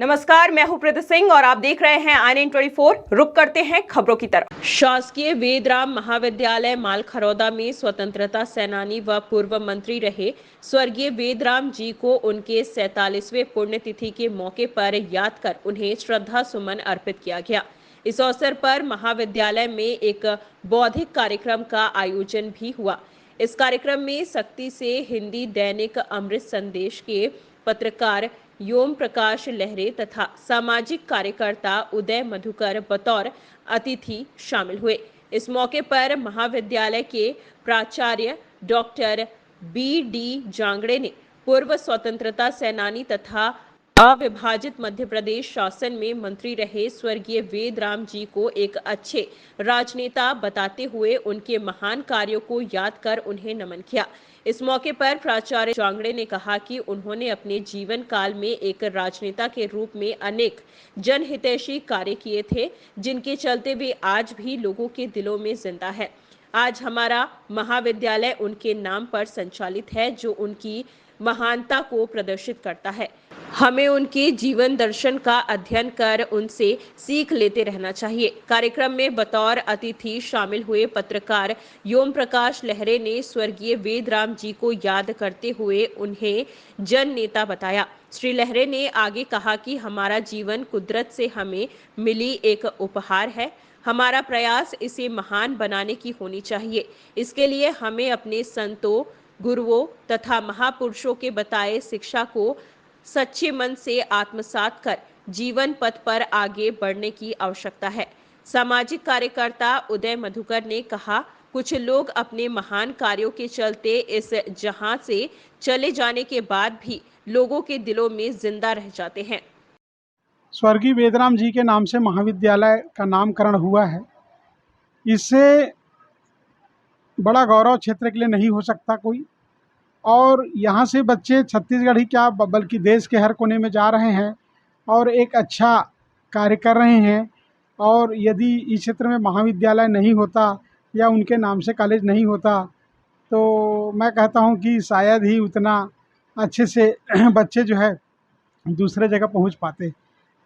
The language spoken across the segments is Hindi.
नमस्कार, मैं हूं प्रीति सिंह और आप देख रहे हैं i924। रुक करते हैं खबरों की तरफ। शासकीय वेदराम महाविद्यालय मालखरौदा में स्वतंत्रता सेनानी व पूर्व मंत्री रहे स्वर्गीय वेदराम जी को उनके 47वें पुण्यतिथि के मौके पर याद कर उन्हें श्रद्धा सुमन अर्पित किया गया। इस अवसर पर महाविद्यालय में एक बौद्धिक कार्यक्रम का आयोजन भी हुआ। इस कार्यक्रम में सख्ती से हिंदी दैनिक अमृत संदेश के पत्रकार ओम प्रकाश लहरे तथा सामाजिक कार्यकर्ता उदय मधुकर बतौर अतिथि शामिल हुए। इस मौके पर महाविद्यालय के प्राचार्य डॉक्टर बी.डी. जांगड़े ने पूर्व स्वतंत्रता सेनानी तथा अविभाजित मध्य प्रदेश शासन में मंत्री रहे स्वर्गीय वेदराम जी को एक अच्छे राजनेता बताते हुए उनके महान कार्यों को याद कर उन्हें नमन किया। इस मौके पर प्राचार्य जांगड़े ने कहा कि उन्होंने अपने जीवन काल में एक राजनेता के रूप में अनेक जनहितैषी कार्य किए थे, जिनके चलते वे आज भी लोगों के दिलों में जिंदा है। आज हमारा महाविद्यालय उनके नाम पर संचालित है, जो उनकी महानता को प्रदर्शित करता है। हमें उनके जीवन दर्शन का अध्ययन कर उनसे सीख लेते रहना चाहिए। कार्यक्रम में बतौर अतिथि शामिल हुए पत्रकार ओम प्रकाश लहरे ने स्वर्गीय वेदराम जी को याद करते हुए उन्हें जन नेता बताया। श्री लहरे ने आगे कहा कि हमारा जीवन कुदरत से हमें मिली एक उपहार है। हमारा प्रयास इसे महान बनाने की होनी चाहिए। इसके लिए हमें अपने संतों, गुरुओं तथा महापुरुषों के बताए शिक्षा को सच्चे मन से आत्मसात कर जीवन पथ पर आगे बढ़ने की आवश्यकता है। सामाजिक कार्यकर्ता उदय मधुकर ने कहा, कुछ लोग अपने महान कार्यों के चलते इस जहां से चले जाने के बाद भी लोगों के दिलों में जिंदा रह जाते हैं। स्वर्गीय वेदराम जी के नाम से महाविद्यालय का नामकरण हुआ है। इससे बड़ा गौरव क्षेत्र के लिए नहीं हो सकता कोई। और यहाँ से बच्चे छत्तीसगढ़ ही क्या बल्कि देश के हर कोने में जा रहे हैं और एक अच्छा कार्य कर रहे हैं। और यदि इस क्षेत्र में महाविद्यालय नहीं होता या उनके नाम से कॉलेज नहीं होता तो मैं कहता हूँ कि शायद ही उतना अच्छे से बच्चे जो है दूसरे जगह पहुँच पाते।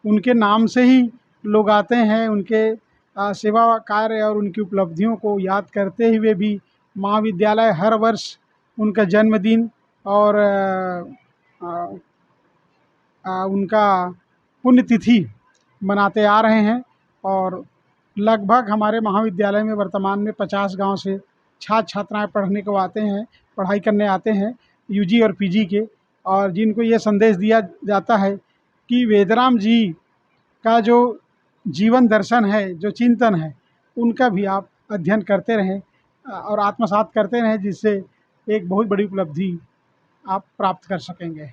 उनके नाम से ही लोग आते हैं, उनके सेवा कार्य और उनकी उपलब्धियों को याद करते हुए भी महाविद्यालय हर वर्ष उनका जन्मदिन और उनका पुण्यतिथि मनाते आ रहे हैं। और लगभग हमारे महाविद्यालय में वर्तमान में 50 गांव से छात्र छात्राएं पढ़ाई करने आते हैं, यूजी और पीजी के। और जिनको ये संदेश दिया जाता है कि वेदराम जी का जो जीवन दर्शन है, जो चिंतन है, उनका भी आप अध्ययन करते रहें और आत्मसात करते रहें, जिससे एक बहुत बड़ी उपलब्धि आप प्राप्त कर सकेंगे।